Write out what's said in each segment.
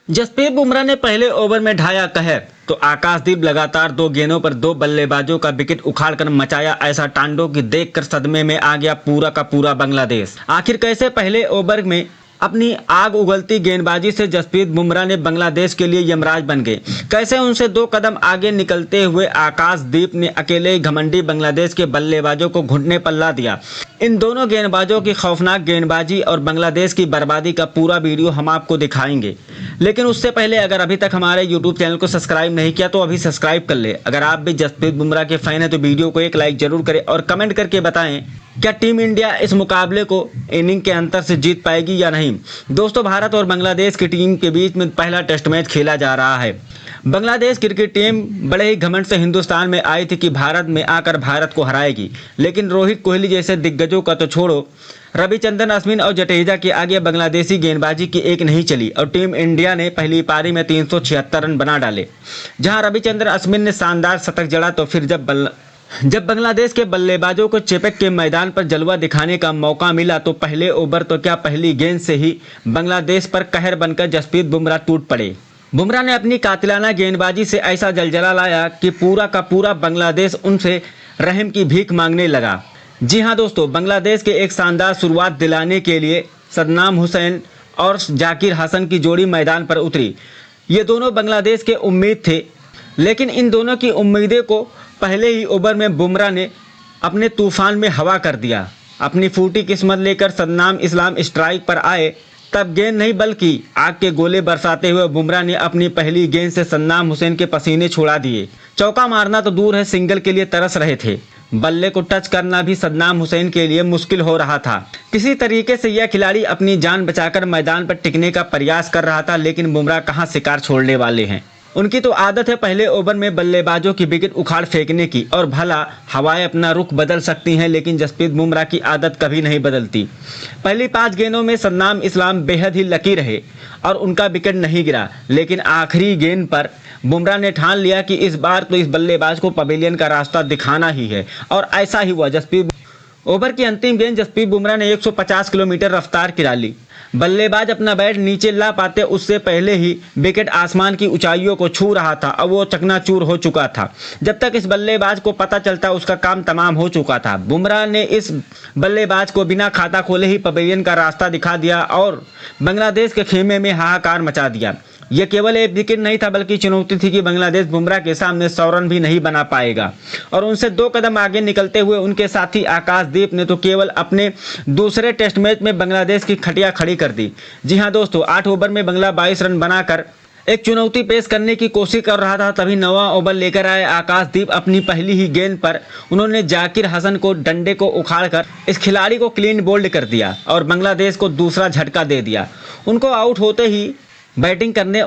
जसप्रीत बुमराह ने पहले ओवर में ढाया कहर, तो आकाशदीप लगातार 2 गेंदों पर 2 बल्लेबाजों का विकेट उखाड़कर मचाया ऐसा तांडव कि देखकर सदमे में आ गया पूरा का पूरा बांग्लादेश। आखिर कैसे पहले ओवर में अपनी आग उगलती गेंदबाजी से जसप्रीत बुमराह ने बांग्लादेश के लिए यमराज बन गए। कैसे उनसे 2 कदम आगे निकलते हुए आकाशदीप ने अकेले घमंडी बांग्लादेश के बल्लेबाजों को घुटने पर ला दिया। इन दोनों गेंदबाजों की खौफनाक गेंदबाजी और बांग्लादेश की बर्बादी का पूरा वीडियो हम आपको दिखाएंगे। लेकिन उससे पहले अगर अभी तक हमारे YouTube चैनल को सब्सक्राइब नहीं किया तो अभी सब्सक्राइब कर ले। अगर आप भी जसप्रीत बुमराह के फैन हैं तो वीडियो को एक लाइक जरूर करें और कमेंट करके बताएं क्या टीम इंडिया इस मुकाबले को इनिंग के अंतर से जीत पाएगी या नहीं। दोस्तों, भारत और बांग्लादेश की टीम के बीच में पहला टेस्ट मैच खेला जा रहा है। बांग्लादेश क्रिकेट टीम बड़े ही घमंड से हिंदुस्तान में आई थी कि भारत में आकर भारत को हराएगी, लेकिन रोहित कोहली जैसे दिग्गजों का तो छोड़ो, रविचंद्रन अश्विन और जडेजा के आगे बांग्लादेशी गेंदबाजी की एक नहीं चली और टीम इंडिया ने पहली पारी में 376 रन बना डाले। जहां रविचंद्रन अश्विन ने शानदार शतक जड़ा तो फिर जब बांग्लादेश के बल्लेबाजों को चेपक के मैदान पर जलवा दिखाने का मौका मिला तो पहले ओवर तो क्या पहली गेंद से ही बांग्लादेश पर कहर बनकर जसप्रीत बुमराह टूट पड़े। बुमराह ने अपनी कातिलाना गेंदबाजी से ऐसा जलजला लाया कि पूरा का पूरा बांग्लादेश उनसे रहम की भीख मांगने लगा। जी हां दोस्तों, बांग्लादेश के एक शानदार शुरुआत दिलाने के लिए सद्दाम हुसैन और जाकिर हसन की जोड़ी मैदान पर उतरी। ये दोनों बांग्लादेश के उम्मीद थे, लेकिन इन दोनों की उम्मीदें को पहले ही ओवर में बुमराह ने अपने तूफान में हवा कर दिया। अपनी फूटी किस्मत लेकर सद्दाम इस्लाम स्ट्राइक पर आए, तब गेंद नहीं बल्कि आग के गोले बरसाते हुए बुमराह ने अपनी पहली गेंद से सद्दाम हुसैन के पसीने छुड़ा दिए। चौका मारना तो दूर है, सिंगल के लिए तरस रहे थे। बल्ले को टच करना भी सद्दाम हुसैन के लिए मुश्किल हो रहा था। किसी तरीके से यह खिलाड़ी अपनी जान बचाकर मैदान पर टिकने का प्रयास कर रहा था, लेकिन बुमराह कहां शिकार छोड़ने वाले हैं। उनकी तो आदत है पहले ओवर में बल्लेबाजों की विकेट उखाड़ फेंकने की, और भला हवाएं अपना रुख बदल सकती हैं, लेकिन जसप्रीत बुमराह की आदत कभी नहीं बदलती। पहली 5 गेंदों में सद्दाम इस्लाम बेहद ही लकी रहे और उनका विकेट नहीं गिरा, लेकिन आखिरी गेंद पर बुमराह ने ठान लिया कि इस बार तो इस बल्लेबाज को पवेलियन का रास्ता दिखाना ही है, और ऐसा ही हुआ। ओवर की अंतिम गेंद जसप्रीत बुमराह ने 150 किलोमीटर रफ्तार की डाली। बल्लेबाज अपना बैट नीचे ला पाते उससे पहले ही विकेट आसमान की ऊंचाइयों को छू रहा था और वो चकनाचूर हो चुका था। जब तक इस बल्लेबाज को पता चलता उसका काम तमाम हो चुका था। बुमराह ने इस बल्लेबाज को बिना खाता खोले ही पवेलियन का रास्ता दिखा दिया और बांग्लादेश के खेमे में हाहाकार मचा दिया। यह केवल एक विकेट नहीं था, बल्कि चुनौती थी कि बांग्लादेश बुमराह के सामने 100 रन भी नहीं बना पाएगा। और उनसे 2 कदम आगे निकलते हुए उनके साथी आकाशदीप ने तो केवल अपने दूसरे टेस्ट मैच में बांग्लादेश की खटिया खड़ी कर दी। जी हां दोस्तों, 8 ओवर में बांग्ला 22 रन बनाकर एक चुनौती पेश करने की कोशिश कर रहा था। तभी 9वां ओवर लेकर आए आकाशदीप। अपनी पहली ही गेंद पर उन्होंने जाकिर हसन को डंडे को उखाड़कर इस खिलाड़ी को क्लीन बोल्ड कर दिया और बांग्लादेश को दूसरा झटका दे दिया। उनको आउट होते ही बैटिंग करने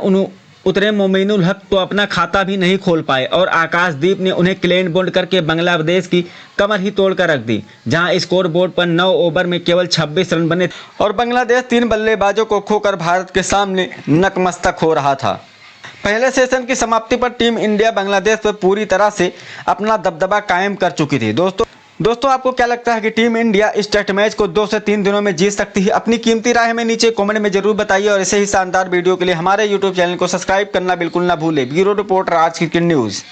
उतरे मोमिनुल हक तो अपना खाता भी नहीं खोल पाए और आकाशदीप ने उन्हें क्लीन बोल्ड करके बांग्लादेश की कमर ही तोड़ कर रख दी। जहां स्कोर बोर्ड पर 9 ओवर में केवल 26 रन बने और बांग्लादेश 3 बल्लेबाजों को खोकर भारत के सामने नतमस्तक हो रहा था। पहले सेशन की समाप्ति पर टीम इंडिया बांग्लादेश पर पूरी तरह से अपना दबदबा कायम कर चुकी थी। दोस्तों आपको क्या लगता है कि टीम इंडिया इस टेस्ट मैच को 2 से 3 दिनों में जीत सकती है? अपनी कीमती राय हमें नीचे कमेंट में जरूर बताइए और ऐसे ही शानदार वीडियो के लिए हमारे YouTube चैनल को सब्सक्राइब करना बिल्कुल ना भूलें। ब्यूरो रिपोर्टर आज क्रिकेट न्यूज़।